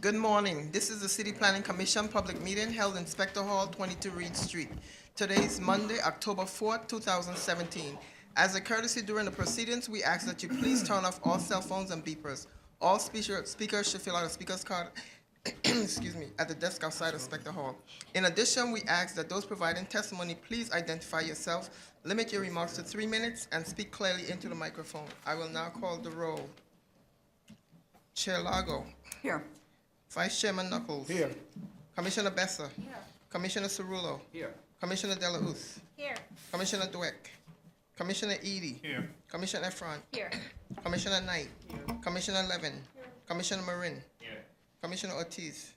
Good morning. This is the City Planning Commission public meeting held in Spector Hall, 22 Reade Street. Today is Monday, October 4th, 2017. As a courtesy during the proceedings, we ask that you please turn off all cell phones and beepers. All speakers should fill out a speaker's card excuse me, at the desk outside of Spector Hall. In addition, we ask that those providing testimony please identify yourself, limit your remarks to 3 minutes, and speak clearly into the microphone. I will now call the roll. Chair Lago. Here. Vice Chairman Knuckles. Here. Commissioner Besser. Here. Commissioner Cerullo. Here. Commissioner De La Hoz. Here. Commissioner Dweck. Commissioner Eady. Here. Commissioner Efron. Here. Commissioner Knight. Commissioner Levin. Commissioner Marin. Here. Commissioner Ortiz.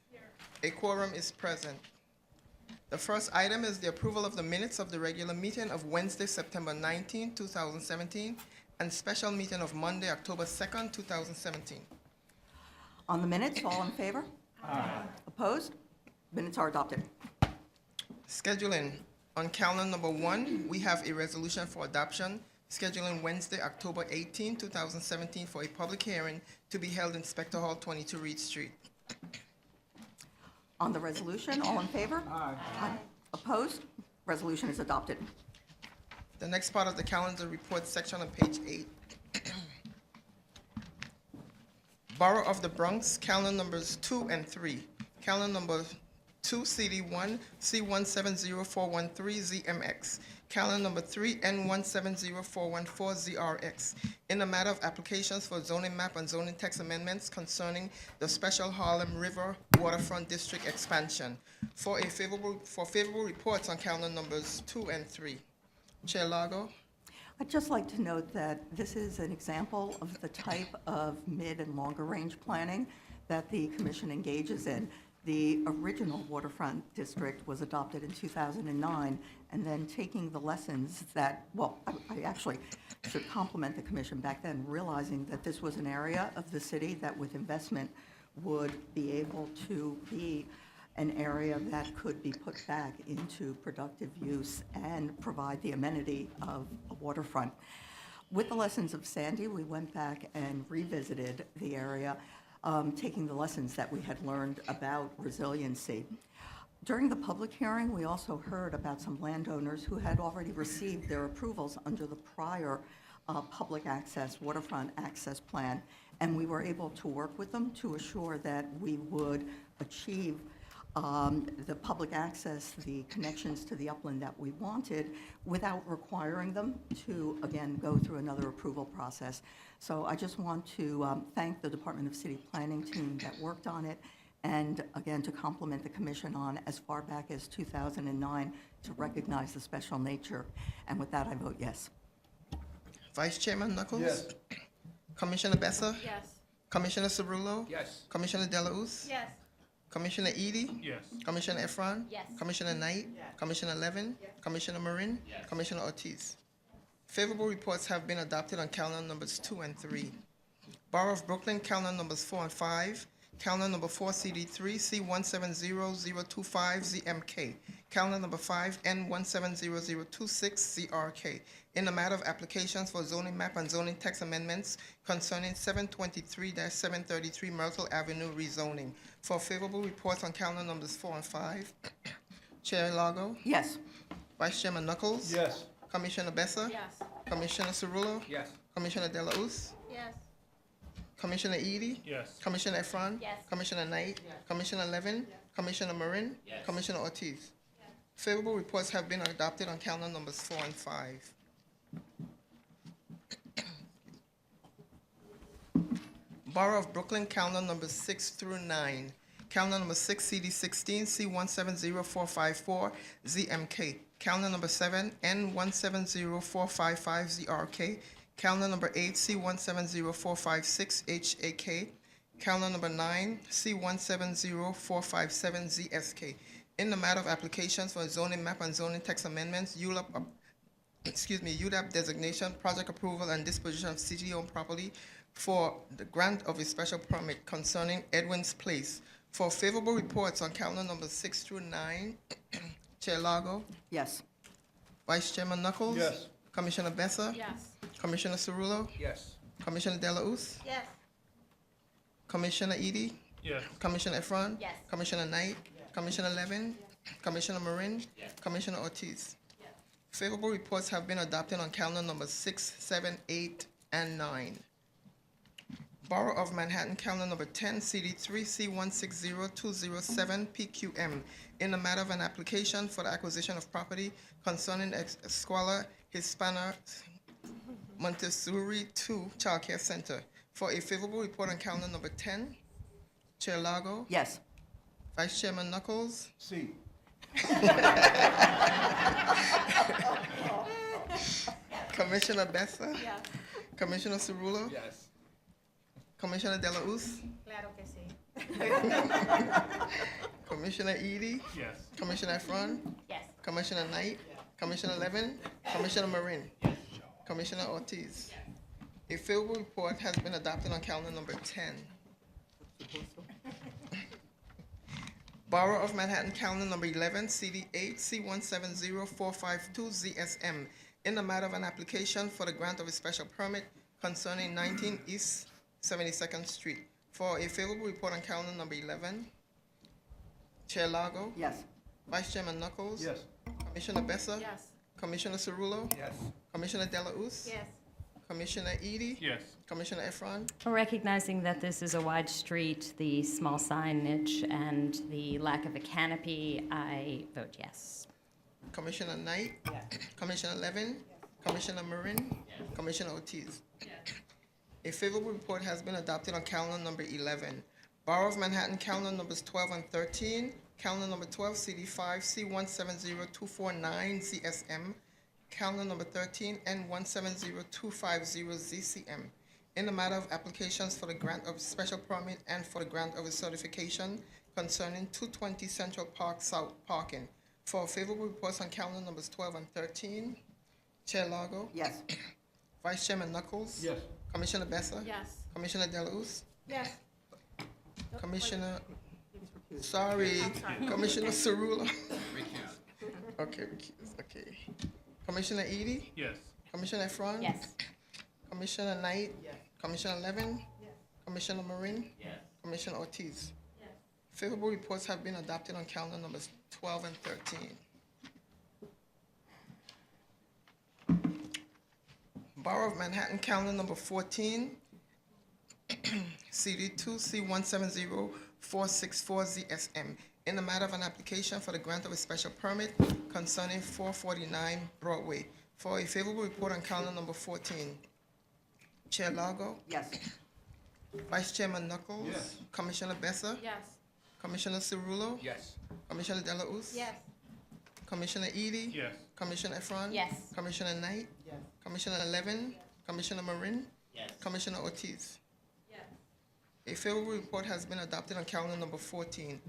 A quorum is present. The first item is the approval of the minutes of the regular meeting of Wednesday, September 19, 2017, and special meeting of Monday, October 2nd, 2017. On the minutes, all in favor? Aye. Opposed? Minutes are adopted. Scheduling. On calendar number 1, we have a resolution for adoption, scheduling Wednesday, October 18, 2017, for a public hearing to be held in Spector Hall, 22 Reade Street. On the resolution, all in favor? Aye. Opposed? Resolution is adopted. The next part of the calendar report section on page 8. Borough of the Bronx, calendar numbers 2 and 3. Calendar number 2, CD1, C170413ZMX. Calendar number 3, N170414ZRX. In the matter of applications for zoning map and zoning text amendments concerning the Special Harlem River Waterfront District expansion. For favorable reports on calendar numbers 2 and 3. Chair Lago. I'd just like to note that this is an example of the type of mid and longer range planning that the commission engages in. The original waterfront district was adopted in 2009, and then taking the lessons that, well, I actually should compliment the commission back then, realizing that this was an area of the city that with investment would be able to be an area that could be put back into productive use and provide the amenity of a waterfront. With the lessons of Sandy, we went back and revisited the area, taking the lessons that we had learned about resiliency. During the public hearing, we also heard about some landowners who had already received their approvals under the prior public access, waterfront access plan, and we were able to work with them to assure that we would achieve the public access, the connections to the upland that we wanted without requiring them to, again, go through another approval process. So I just want to thank the Department of City Planning team that worked on it, and again, to compliment the commission on as far back as 2009 to recognize the special nature. And with that, I vote yes. Vice Chairman Knuckles? Yes. Commissioner Besser? Yes. Commissioner Cerullo? Yes. Commissioner De La Hoz? Yes. Commissioner Eady? Yes. Commissioner Efron? Yes. Commissioner Knight? Commissioner Levin? Commissioner Marin? Commissioner Ortiz. Favorable reports have been adopted on calendar numbers 2 and 3. Borough of Brooklyn, calendar numbers 4 and 5. Calendar number 4, CD3, C170025ZMK. Calendar number 5, N170026ZRK. In the matter of applications for zoning map and zoning text amendments concerning 723-733 Myrtle Avenue rezoning. For favorable reports on calendar numbers 4 and 5. Chair Lago. Yes. Vice Chairman Knuckles. Yes. Commissioner Besser. Yes. Commissioner Cerullo. Yes. Commissioner De La Hoz. Yes. Commissioner Eady. Yes. Commissioner Efron. Yes. Commissioner Knight. Commissioner Levin. Commissioner Marin. Commissioner Ortiz. Favorable reports have been adopted on calendar numbers 4 and 5. Borough of Brooklyn, calendar numbers 6 through 9. Calendar number 6, CD16, C170454ZMK. Calendar number 7, N170455ZRK. Calendar number 8, C170456HAK. Calendar number 9, C170457ZSK. In the matter of applications for zoning map and zoning text amendments, UDAP designation, project approval, and disposition of city-owned property for the grant of a special permit concerning Edwin's Place. For favorable reports on calendar numbers 6 through 9, Chair Lago. Yes. Vice Chairman Knuckles. Yes. Commissioner Besser. Yes. Commissioner Cerullo. Yes. Commissioner De La Hoz. Yes. Commissioner Eady. Yes. Commissioner Efron? Yes. Commissioner Knight? Commissioner Levin? Commissioner Marin? Commissioner Ortiz? Favorable reports have been adopted on calendar number 6, 7, 8, and 9. Borough of Manhattan, calendar number 10, CD3, C160207, PQM, in the matter of an application for the acquisition of property concerning Escuela Hispana Montessori 2 Child Care Center. For a favorable report on calendar number 10, Chair Lago, Yes. Vice Chairman Knuckles, C. Commissioner Bessa, Yes. Commissioner Cerullo, Yes. Commissioner De La Uz, Claro que sí. Commissioner Edie, Yes. Commissioner Efron, Yes. Commissioner Knight, Commissioner Levin, Commissioner Marin, Commissioner Ortiz. A favorable report has been adopted on calendar number 10. Borough of Manhattan, calendar number 11, CD8, C170452, ZSM, in the matter of an application for the grant of a special permit concerning 19 East 72nd Street. For a favorable report on calendar number 11, Chair Lago, Yes. Vice Chairman Knuckles, Yes. Commissioner Bessa, Yes. Commissioner Cerullo, Yes. Commissioner De La Uz, Yes. Commissioner Edie, Yes. Commissioner Efron, Recognizing that this is a wide street, the small signage, and the lack of a canopy, I vote yes. Commissioner Knight, Commissioner Levin, Commissioner Marin, Commissioner Ortiz. A favorable report has been adopted on calendar number 11. Borough of Manhattan, calendar numbers 12 and 13, calendar number 12, CD5, C170249, ZSM, calendar number 13, N170250, ZCM, in the matter of applications for the grant of special permit and for the grant of a certification concerning 220 Central Park South parking. For favorable reports on calendar numbers 12 and 13, Chair Lago, Yes. Vice Chairman Knuckles, Yes. Commissioner Bessa, Yes. Commissioner De La Uz, Yes. Commissioner, sorry, Commissioner Cerullo. Okay, recuse, okay. Commissioner Edie, Yes. Commissioner Efron. Yes. Commissioner Knight, Commissioner Levin, Commissioner Marin, Commissioner Ortiz. Favorable reports have been adopted on calendar numbers 12 and 13. Borough of Manhattan, calendar number 14, CD2, C170464, ZSM, in the matter of an application for the grant of a special permit concerning 449 Broadway. For a favorable report on calendar number 14, Chair Lago, Yes. Vice Chairman Knuckles, Yes. Commissioner Bessa, Yes. Commissioner Cerullo, Yes. Commissioner De La Uz, Yes. Commissioner Edie, Yes. Commissioner Efron, Yes. Commissioner Knight, Commissioner Levin, Commissioner Marin, Commissioner Ortiz. A favorable report has been adopted on calendar number 14.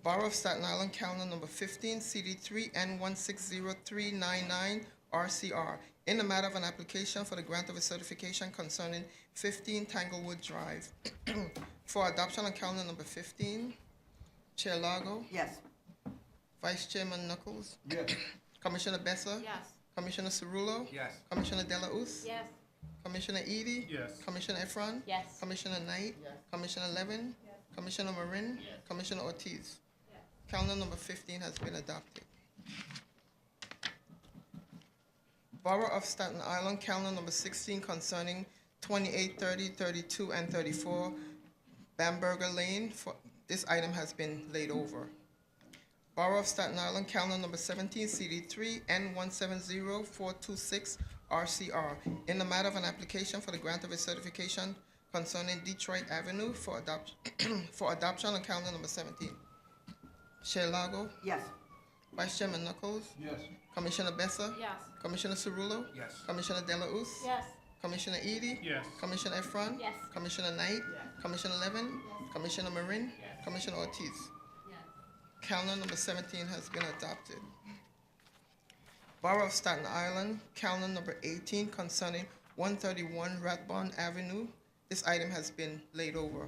Borough of Staten Island, calendar number 15, CD3, N160399, RCR, in the matter of an application for the grant of a certification concerning 15 Tanglewood Drive. For adoption on calendar number 15, Chair Lago, Yes. Vice Chairman Knuckles, Yes. Commissioner Bessa, Yes. Commissioner Cerullo, Yes. Commissioner De La Uz, Yes. Commissioner Edie, Yes. Commissioner Efron, Yes. Commissioner Knight, Commissioner Levin, Commissioner Marin, Commissioner Ortiz. Calendar number 15 has been adopted. Borough of Staten Island, calendar number 16 concerning 28, 30, 32, and 34 Bamberger Lane. This item has been laid over. Borough of Staten Island, calendar number 17, CD3, N170426, RCR, in the matter of an application for the grant of a certification concerning Detroit Avenue for adoption on calendar number 17. Chair Lago, Yes. Vice Chairman Knuckles, Yes. Commissioner Bessa, Yes. Commissioner Cerullo, Yes. Commissioner De La Uz, Yes. Commissioner Edie, Yes. Commissioner Efron, Yes. Commissioner Knight, Commissioner Levin, Commissioner Marin, Commissioner Ortiz. Calendar number 17 has been adopted. Borough of Staten Island, calendar number 18 concerning 131 Rathbone Avenue. This item has been laid over.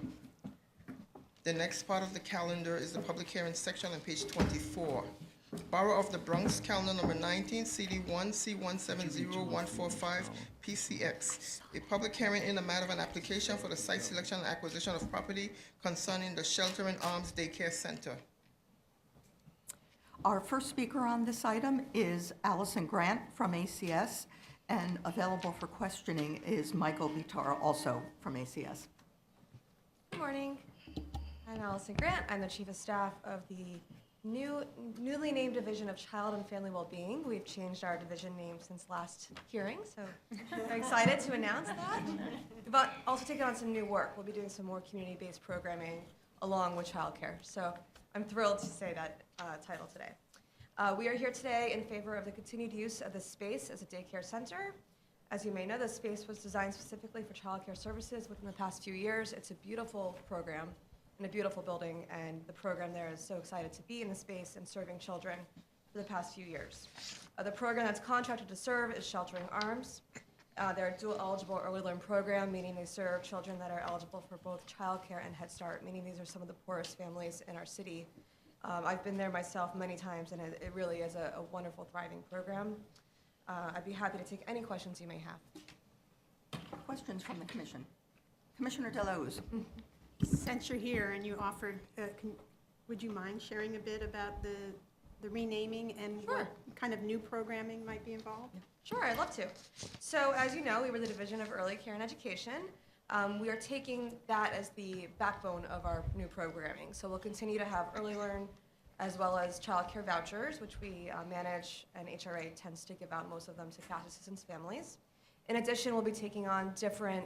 The next part of the calendar is the public hearing section on page 24. Borough of the Bronx, calendar number 19, CD1, C170145, PCX. A public hearing in the matter of an application for the site selection and acquisition of property concerning the Shelter in Arms Daycare Center. Our first speaker on this item is Allison Grant from ACS, and available for questioning is Michael Bitar, also from ACS. Good morning. I'm Allison Grant. I'm the Chief of Staff of the newly named Division of Child and Family Wellbeing. We've changed our division name since last hearing, so very excited to announce that. But also taking on some new work. We'll be doing some more community-based programming along with childcare. So I'm thrilled to say that title today. We are here today in favor of the continued use of this space as a daycare center. As you may know, this space was designed specifically for childcare services within the past few years. It's a beautiful program in a beautiful building, and the program there is so excited to be in the space and serving children for the past few years. The program that's contracted to serve is Sheltering Arms. They're a dual eligible early learn program, meaning they serve children that are eligible for both childcare and Head Start, meaning these are some of the poorest families in our city. I've been there myself many times, and it really is a wonderful, thriving program. I'd be happy to take any questions you may have. Questions from the commission? Commissioner Delahoo's. Since you're here and you offered, would you mind sharing a bit about the renaming and Sure. what kind of new programming might be involved? Sure, I'd love to. So as you know, we were the Division of Early Care and Education. We are taking that as the backbone of our new programming. So we'll continue to have Early Learn as well as child care vouchers, which we manage, and HRA tends to give out most of them to cash assistance families. In addition, we'll be taking on different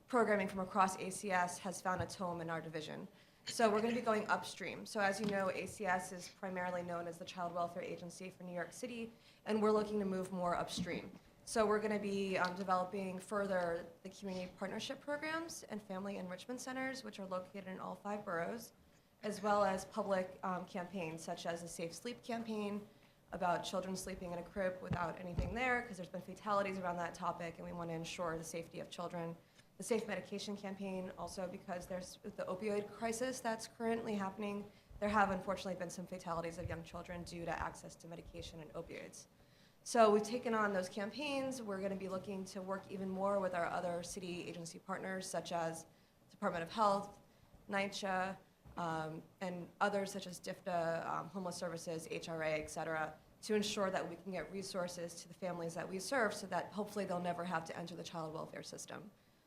programming from across ACS has found its home in our division. So we're going to be going upstream. So as you know, ACS is primarily known as the Child Welfare Agency for New York City, and we're looking to move more upstream. So we're going to be developing further the community partnership programs and family enrichment centers, which are located in all 5 boroughs, as well as public campaigns such as the Safe Sleep campaign, about children sleeping in a crib without anything there, because there's been fatalities around that topic, and we want to ensure the safety of children. The Safe Medication campaign, also because there's the opioid crisis that's currently happening. There have unfortunately been some fatalities of young children due to access to medication and opioids. So we've taken on those campaigns. We're going to be looking to work even more with our other city agency partners, such as Department of Health, NYCHA, and others such as DFTA, Homeless Services, HRA, et cetera, to ensure that we can get resources to the families that we serve so that hopefully they'll never have to enter the child welfare system.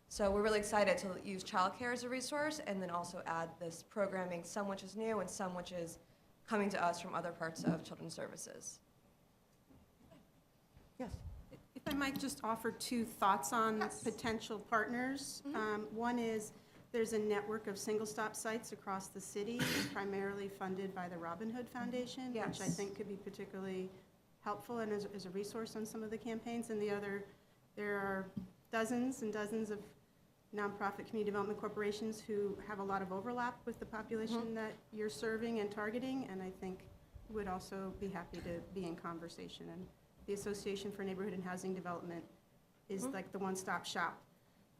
So we're really excited to use childcare as a resource and then also add this programming, some which is new and some which is coming to us from other parts of Children's Services. Yes. If I might just offer 2 thoughts on Yes. potential partners. One is there's a network of single-stop sites across the city, primarily funded by the Robin Hood Foundation, which I Yes. think could be particularly helpful and as a resource on some of the campaigns. And the other, there are dozens and dozens of nonprofit community development corporations who have a lot of overlap with the population that you're serving and targeting, and I think would also be happy to be in conversation. And the Association for Neighborhood and Housing Development is like the one-stop shop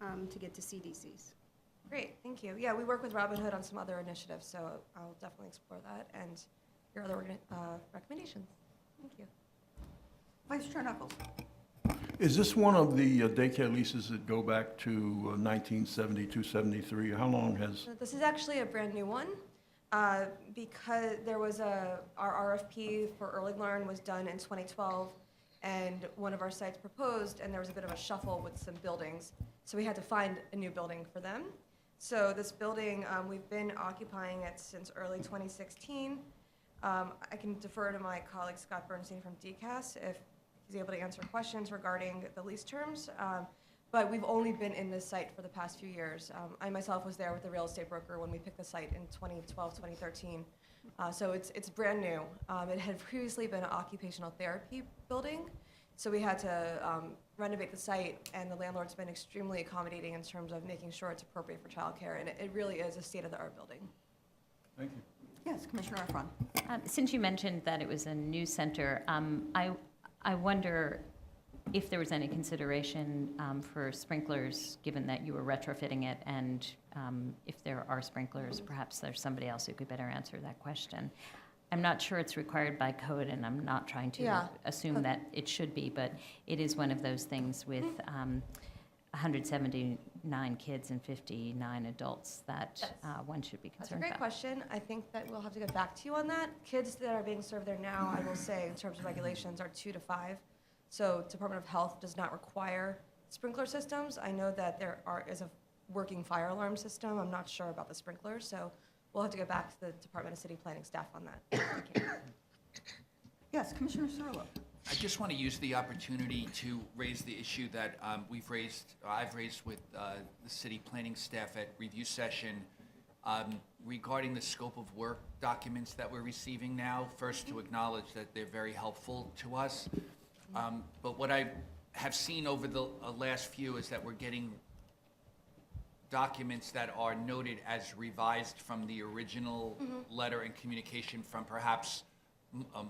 to get to CDCs. Great, thank you. Yeah, we work with Robin Hood on some other initiatives, so I'll definitely explore that and your other recommendations. Thank you. Vice Chair Knuckles. Is this one of the daycare leases that go back to 1972, 73? How long has, So this is actually a brand new one because there was our RFP for Early Learn was done in 2012, and one of our sites proposed, and there was a bit of a shuffle with some buildings, so we had to find a new building for them. So this building, we've been occupying it since early 2016. I can defer to my colleague Scott Bernstein from DCAS if he's able to answer questions regarding the lease terms. But we've only been in this site for the past few years. I myself was there with the real estate broker when we picked the site in 2012, 2013. So it's brand new. It had previously been an occupational therapy building. So we had to renovate the site, and the landlord's been extremely accommodating in terms of making sure it's appropriate for childcare, and it really is a state-of-the-art building. thank you. Yes, Commissioner Efron. Since you mentioned that it was a new center, I wonder if there was any consideration for sprinklers, given that you were retrofitting it, and if there are sprinklers, perhaps there's somebody else who could better answer that question. I'm not sure it's required by code, and I'm not trying to Yeah. assume that it should be, but it is one of those things with 179 kids and 59 adults that Yes. One should be That's a concerned great about. question. I think that we'll have to get back to you on that. Kids that are being served there now, I will say, in terms of regulations, are 2 to 5. So Department of Health does not require sprinkler systems. I know that is a working fire alarm system. I'm not sure about the sprinklers, so we'll have to get back to the Department of City Planning staff on that. Okay. Yes, Commissioner Cirillo. I just want to use the opportunity to raise the issue that I've raised with the city planning staff at review session regarding the scope of work documents that we're receiving now. First, to acknowledge that they're very helpful to us. But what I have seen over the last few is that we're getting documents that are noted as revised from the original letter and communication from perhaps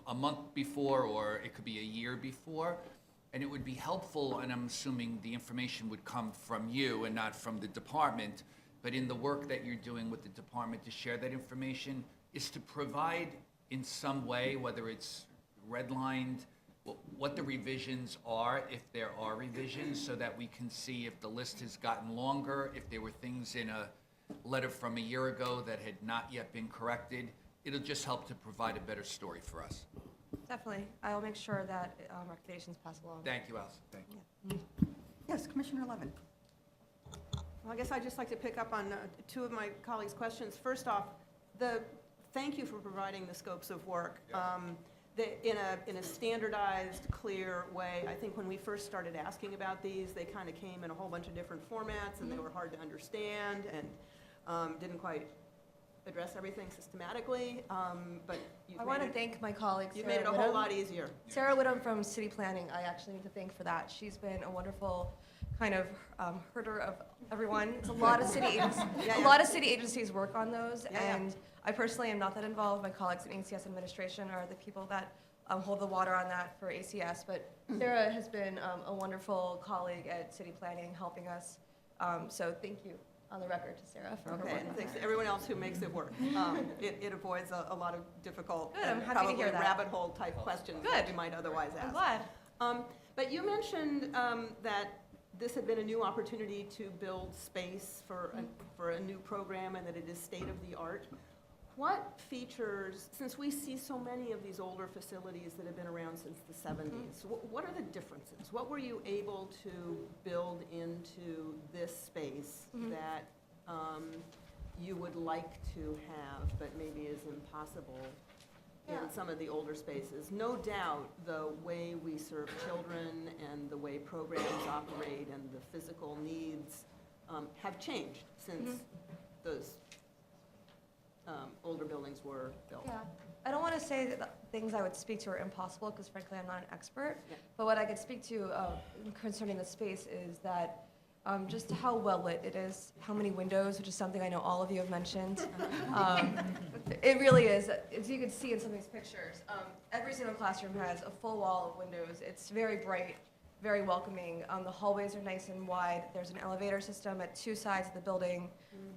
a month before, or it could be a year before. And it would be helpful, and I'm assuming the information would come from you and not from the department, but in the work that you're doing with the department to share that information, is to provide in some way, whether it's redlined, what the revisions are, if there are revisions, so that we can see if the list has gotten longer, if there were things in a letter from a year ago that had not yet been corrected. It'll just help to provide a better story for us. Definitely. I will make sure that recommendations pass along. Thank you, Allison. Thank you. Yes, Commissioner Levin. Well, I guess I'd just like to pick up on 2 of my colleagues' questions. First off, thank you for providing the scopes of work. In a standardized, clear way. I think when we first started asking about these, they kind of came in a whole bunch of different formats, and they were hard to understand, and didn't quite address everything systematically, but I want to thank my colleague, you've Sarah made it a whole Whittam. lot easier. Sarah Whittam from City Planning, I actually need to thank for that. She's been a wonderful kind of herder of everyone. It's a lot of city agencies. A lot of city agencies work on those, and I personally am not that involved. My colleagues in ACS administration are the people that hold the water on that for ACS. But Sarah has been a wonderful colleague at City Planning, helping us. So thank you on the record to Sarah for her Okay, work and on thanks to that. everyone else who makes it work. It avoids a lot of difficult, Good, I'm and happy to probably hear that. rabbit hole type questions that Good. we might otherwise ask. I'm glad. But you mentioned that this had been a new opportunity to build space for a new program, and that it is state of the art. What features, since we see so many of these older facilities that have been around since the 70s, what are the differences? What were you able to build into this space that you would like to have, but maybe is impossible in some of the older spaces? No doubt the way we serve children and the way programs operate and the physical needs have changed since those older buildings were built. Yeah, I don't want to say that the things I would speak to are impossible, because frankly, I'm not an expert. Yeah. But what I could speak to concerning the space is that just how well lit it is, how many windows, which is something I know all of you have mentioned. It really is. As you can see in some of these pictures, every single classroom has a full wall of windows. It's very bright, very welcoming. The hallways are nice and wide. There's an elevator system at 2 sides of the building.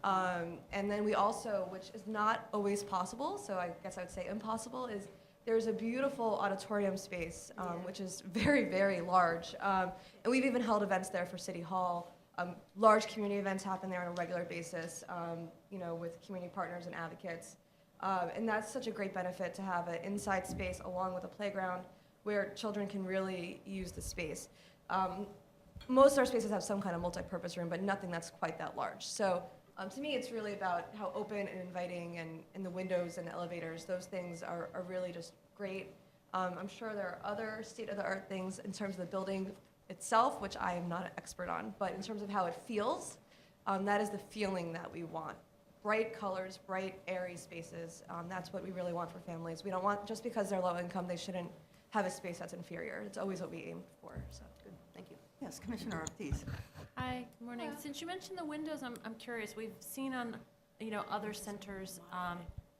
And then we also, which is not always possible, so I guess I would say impossible, is there's a beautiful auditorium space, which is very, very large. And we've even held events there for City Hall. Large community events happen there on a regular basis, with community partners and advocates. And that's such a great benefit to have an inside space along with a playground where children can really use the space. Most of our spaces have some kind of multi-purpose room, but nothing that's quite that large. So to me, it's really about how open and inviting, and the windows and the elevators, those things are really just great. I'm sure there are other state-of-the-art things in terms of the building itself, which I am not an expert on, but in terms of how it feels, that is the feeling that we want. Bright colors, bright, airy spaces, that's what we really want for families. We don't want, just because they're low income, they shouldn't have a space that's inferior. It's always what we aim for, so good, thank you. Yes, Commissioner Ortiz. Hi, good morning. Since you mentioned the windows, I'm curious. We've seen on, other centers,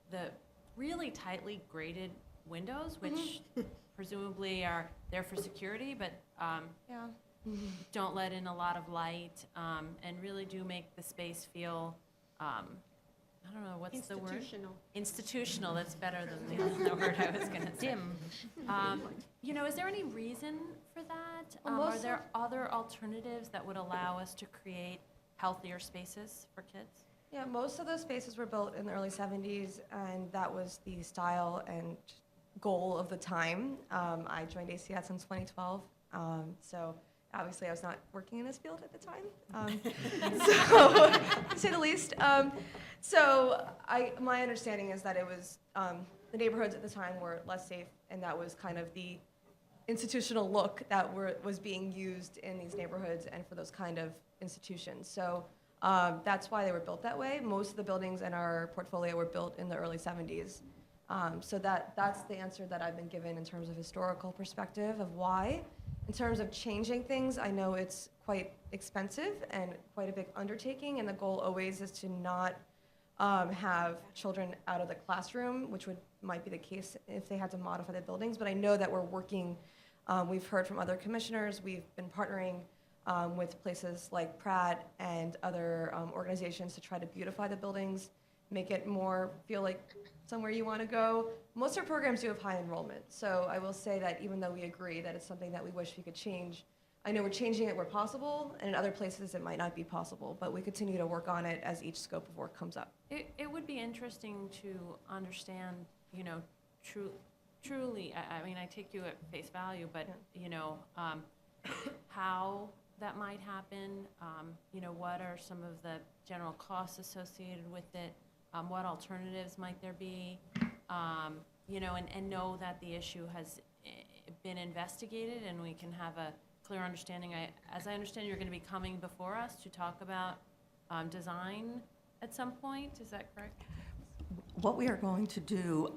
the really tightly graded windows, which presumably are there for security, but Yeah. don't let in a lot of light, and really do make the space feel I don't know, what's the word? Institutional. Institutional, that's better than the word I was gonna say. Dim. You know, is there any reason for that? Well, Are most there other alternatives that would allow us to create healthier spaces for kids? Yeah, most of those spaces were built in the early 70s, and that was the style and goal of the time. I joined ACS in 2012, so obviously I was not working in this field at the time, so to say the least. My understanding is that it was the neighborhoods at the time were less safe, and that was kind of the institutional look that was being used in these neighborhoods and for those kind of institutions. So that's why they were built that way. Most of the buildings in our portfolio were built in the early 70s. So that's the answer that I've been given in terms of historical perspective of why. In terms of changing things, I know it's quite expensive and quite a big undertaking, and the goal always is to not have children out of the classroom, which might be the case if they had to modify the buildings. But I know that we're working, we've heard from other commissioners, we've been partnering with places like Pratt and other organizations to try to beautify the buildings, make it more feel like somewhere you want to go. Most of our programs do have high enrollment, so I will say that even though we agree that it's something that we wish we could change, I know we're changing it where possible, and in other places it might not be possible, but we continue to work on it as each scope of work comes up. It would be interesting to understand, you know, truly, I mean, I take you at face value, but, you know, how that might happen, you know, what are some of the general costs associated with it, what alternatives might there be, you know, and know that the issue has been investigated and we can have a clear understanding. As I understand, you're going to be coming before us to talk about design at some point, is that correct? What we are going to do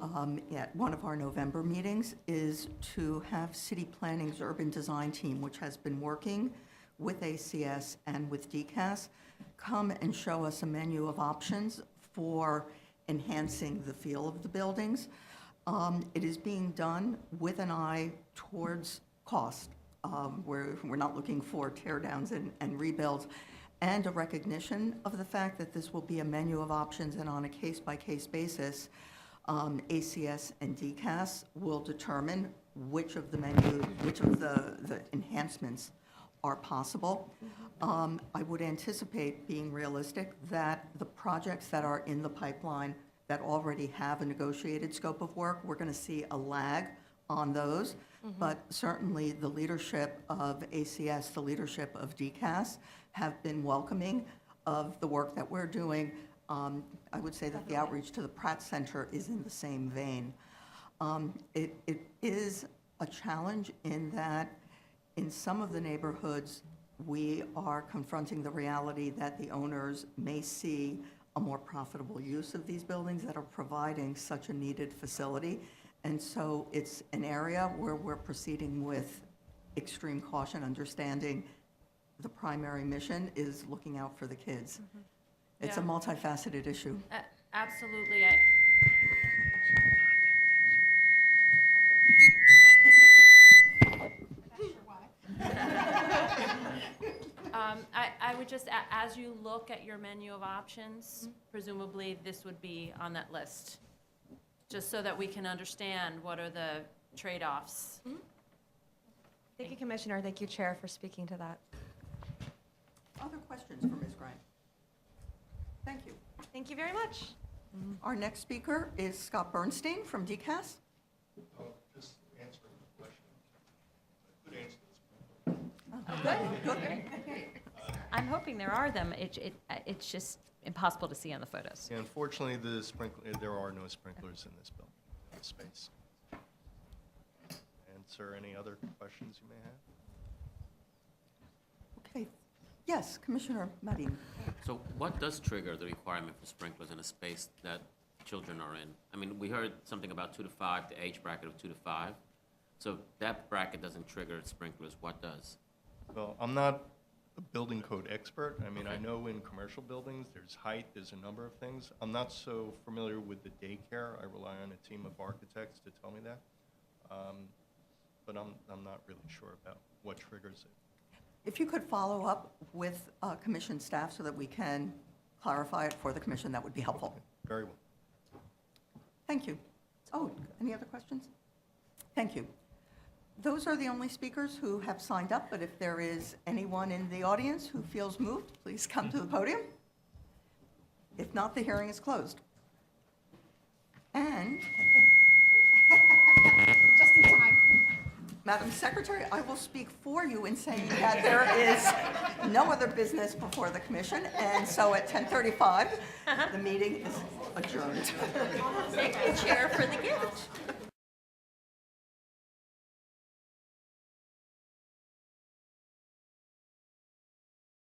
at one of our November meetings is to have City Planning's urban design team, which has been working with ACS and with DCAS, come and show us a menu of options for enhancing the feel of the buildings. It is being done with an eye towards cost. We're not looking for tear downs and rebuilds, and a recognition of the fact that this will be a menu of options, and on a case-by-case basis, ACS and DCAS will determine which of the enhancements are possible. I would anticipate, being realistic, that the projects that are in the pipeline that already have a negotiated scope of work, we're going to see a lag on those. But certainly the leadership of ACS, the leadership of DCAS have been welcoming of the work that we're doing. I would say that the outreach to the Pratt Center is in the same vein. It is a challenge in that in some of the neighborhoods, we are confronting the reality that the owners may see a more profitable use of these buildings that are providing such a needed facility. And so it's an area where we're proceeding with extreme caution, understanding the primary mission is looking out for the kids. It's a Yeah. multifaceted issue. Absolutely. I would just, as you look at your menu of options, presumably this would be on that list, just so that we can understand what are the trade-offs. Thank you, Commissioner. Thank you, Chair, for speaking to that. Other questions for Ms. Grant? Thank you. Thank you very much. Our next speaker is Scott Bernstein from DCAS. Just answering the question. Good answer to this one. Good. I'm hoping there are them. It's just impossible to see on the photos. Yeah, unfortunately, there are no sprinklers in this building, this space. Answer any other questions you may have? Okay. Yes, Commissioner Marin. So what does trigger the requirement for sprinklers in a space that children are in? I mean, we heard something about 2 to 5, the age bracket of 2 to 5. So if that bracket doesn't trigger sprinklers, what does? Well, I'm not a building code expert. I mean, I Okay. know in commercial buildings, there's height, there's a number of things. I'm not so familiar with the daycare. I rely on a team of architects to tell me that. But I'm not really sure about what triggers it. If you could follow up with commission staff so that we can clarify it for the commission, that would be helpful. Very well. Thank you. Oh, any other questions? Thank you. Those are the only speakers who have signed up, but if there is anyone in the audience who feels moved, please come to the podium. If not, the hearing is closed. And, just in time, Madam Secretary, I will speak for you in saying that there is no other business before the commission, and so at 10:35, the meeting is adjourned. Thank you, Chair, for the gift.